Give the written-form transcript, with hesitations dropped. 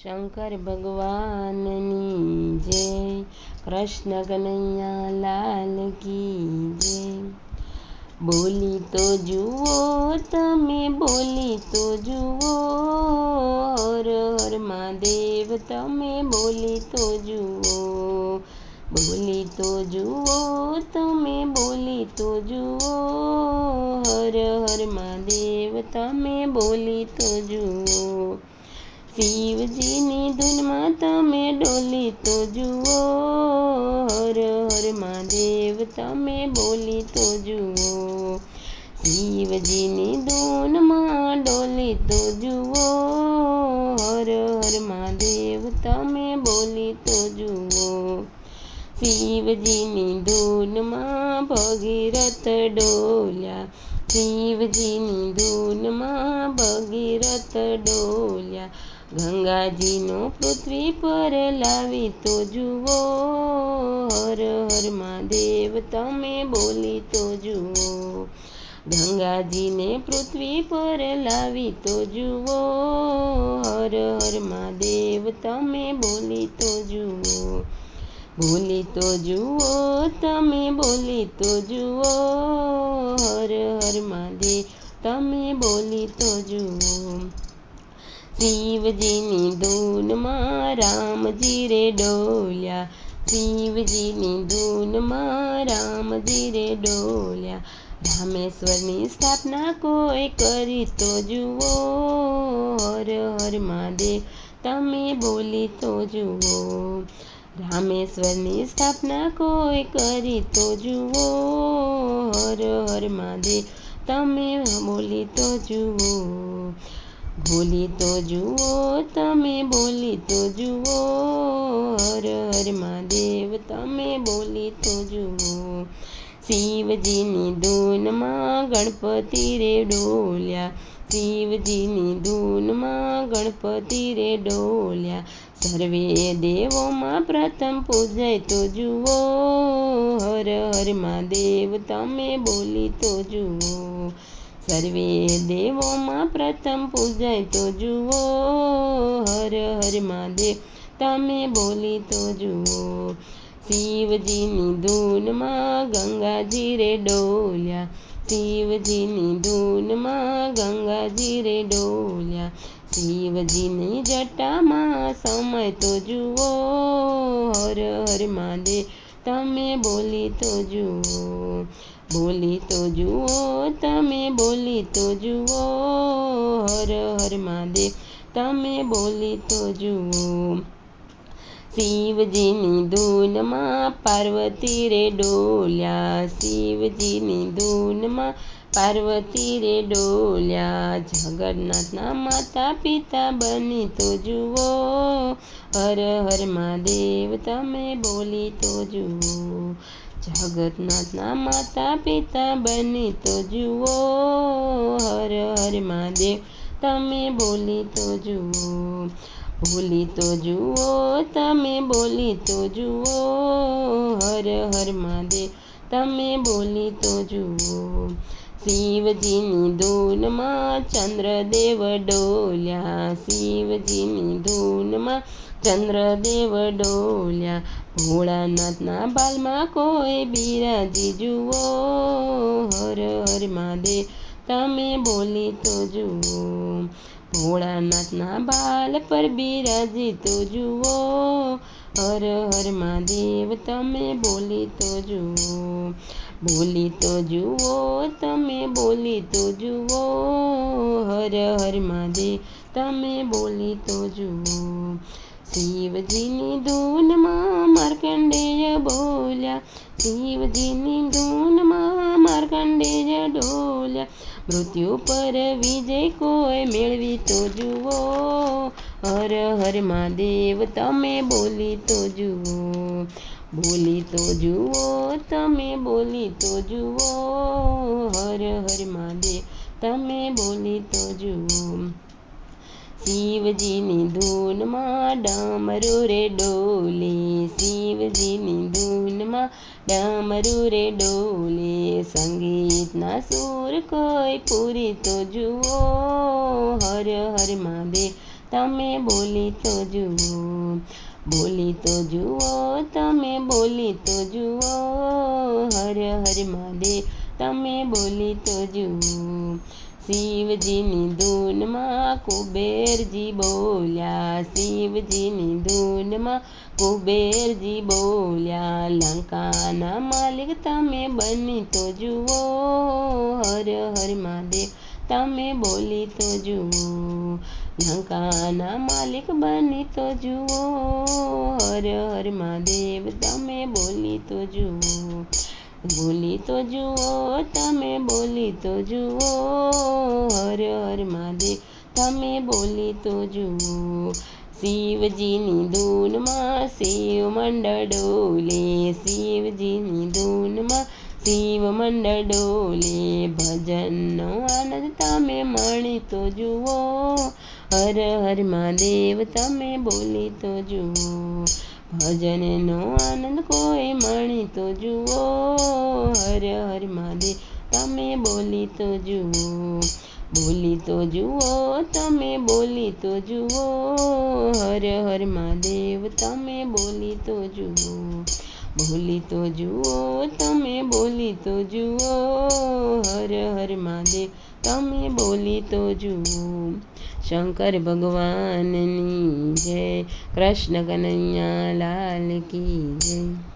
શંકર ભગવાનની જય, કૃષ્ણ કનૈયા લાલ કી જય। બોલી તો જુઓ તમે, બોલી તો જુઓ, હર હર મહાદેવ તમે બોલી તો જુઓ। બોલી તો જુઓ તમે, બોલી તો જુઓ, હર હર મહાદેવ તમે બોલી તો જુઓ। શિવજીની ધૂનમાં તમે ડોલી તો જુઓ, હર હર મહાદેવ તમે બોલી તો જુઓ। શિવજીની ધૂનમાં ડોલી તો જુઓ, હર હર મહાદેવ તમે બોલી તો જુઓ। શિવજીની ધૂનમાં ભગીરથ ડોલ્યા, શિવજીની ધૂનમાં ભગીરથ ડોલ્યા। ગંગાજીનો પૃથ્વી પર લાવી તો જુઓ, હર હર મહાદેવ તમે બોલી તો જુઓ। ગંગાજીને પૃથ્વી પર લાવી તો જુઓ, હર હર મહાદેવ તમે બોલી તો જુઓ। બોલી તો જુઓ તમે, બોલી તો જુઓ, હર હર મહાદેવ તમે બોલી તો જુઓ। શિવજીની ધૂનમાં રામજી રે ડોલ્યા, શિવજીની ધૂનમાં રામજી રે ડોલ્યા। રામેશ્વરની સ્થાપના કોઈ કરી તો જુઓ, હર હર મહાદેવ તમે બોલી તો જુઓ। રામેશ્વરની સ્થાપના કોઈ કરી તો જુઓ, હર હર મહાદેવ તમે બોલી તો જુઓ। બોલી તો જુઓ તમે, બોલી તો જુઓ, હર હર મહાદેવ તમે બોલી તો જુઓ। શિવજીની ધૂનમાં ગણપતિ રે ડોલ્યા, શિવજીની ધૂનમાં ગણપતિ રે ડોલ્યા। સર્વે દેવોમાં પ્રથમ પૂજાય તો જુઓ, હર હર મહાદેવ તમે બોલી તો જુઓ। સર્વે દેવોમાં પ્રથમ પૂજાય તો જુઓ, હર હર મહાદેવ તમે બોલી તો જુઓ। શિવજીની ધૂનમાં ગંગાજી રે ડોલ્યા, શિવજીની ધૂનમાં ગંગાજી રે ડોલ્યા। શિવજીની જટામાં સમય તો જુઓ, હર હર મહાદેવ તમે બોલી તો જુઓ। બોલી તો જુઓ તમે, બોલી તો જુઓ, હર હર મહાદેવ તમે બોલી તો જુઓ। શિવજીની ધૂનમાં પાર્વતી રે ડોલ્યા, શિવજીની ધૂનમાં પાર્વતી રે ડોલ્યા। જગન્નાથના માતા પિતા બની તો જુઓ, હર હર મહાદેવ તમે બોલી તો જુઓ। જગન્નાથના માતા પિતા બની તો જુઓ, હર હર મહાદેવ તમે બોલી તો જુઓ। બોલી તો જુઓ તમે, બોલી તો જુઓ, હર હર મહાદેવ તમે બોલી તો જુઓ। શિવજીની ધૂનમાં ચંદ્રદેવ ડોલ્યા, શિવજીની ધૂનમાં ચંદ્રદેવ ડોલ્યા। ભોળાનાથના બાલમાં કોઈ બિરાજી જુઓ, હર હર મહાદેવ તમે બોલી તો જુઓ। ભોળાનાથના બાલ પર બિરાજી તો જુઓ, હર હર મહાદેવ તમે બોલી તો જુઓ। બોલી તો જુઓ તમે, બોલી તો જુઓ, હર હર મહાદેવ તમે બોલી તો જુઓ। શિવજીની ધૂનમાં માર્કંડેય બોલ્યા, શિવજીની ધૂનમાં માર્કંડેય ડોલ્યા। મૃત્યુ પર વિજય કોઈ મેળવી તો જુઓ, હર હર મહાદેવ તમે બોલી તો જુઓ। બોલી તો જુઓ તમે, બોલી તો જુઓ, હર હર મહાદેવ તમે બોલી તો જુઓ। શિવજીની ધૂનમાં ડમરુ રે ડોલે, શિવજીની ધૂનમાં ડમરુ રે ડોલે। સંગીતના સૂર કોઈ પૂરી તો જુઓ, હર હર મહાદેવ તમે બોલી તો જુઓ, બોલી તો જુઓ, તમે બોલી તો જુઓ, હર હર મહાદેવ તમે બોલી તો જુઓ. શિવજીની ધૂનમાં કુબેરજી બોલ્યા, શિવજીની ધૂનમાં કુબેરજી બોલ્યા, લંકાના માલિક તમે બની તો જુઓ, હર હર મહાદેવ તમે બોલી તો જુઓ, લંકાના માલિક બની તો જુઓ, હર હર મહાદેવ તમે બોલી તો જુઓ, બોલી તો જુઓ, તમે બોલી તો જુઓ, હર હર મહાદેવ તમે બોલી તો જુઓ. શિવજીની ધૂનમાં શિવ મંડળ ડોલે, શિવજીની ધૂનમાં શિવ મંડળ ડોલે, ભજનનો આનંદ તમે માણી તો જુઓ, હર હર મહાદેવ તમે બોલી તો જુઓ, ભજનનો આનંદ કોઈ માણી તો જુઓ, હર હર મહાદેવ તમે બોલી તો જુઓ, બોલી તો જુઓ, તમે બોલી તો જુઓ, હર હર મહાદેવ તમે બોલી તો જુઓ, બોલી તો જુઓ, તમે બોલી તો જુઓ, હર હર મહાદેવ તમે બોલી તો જુઓ. શંકર ભગવાનની જય, કૃષ્ણ કનૈયા લાલ કી જય.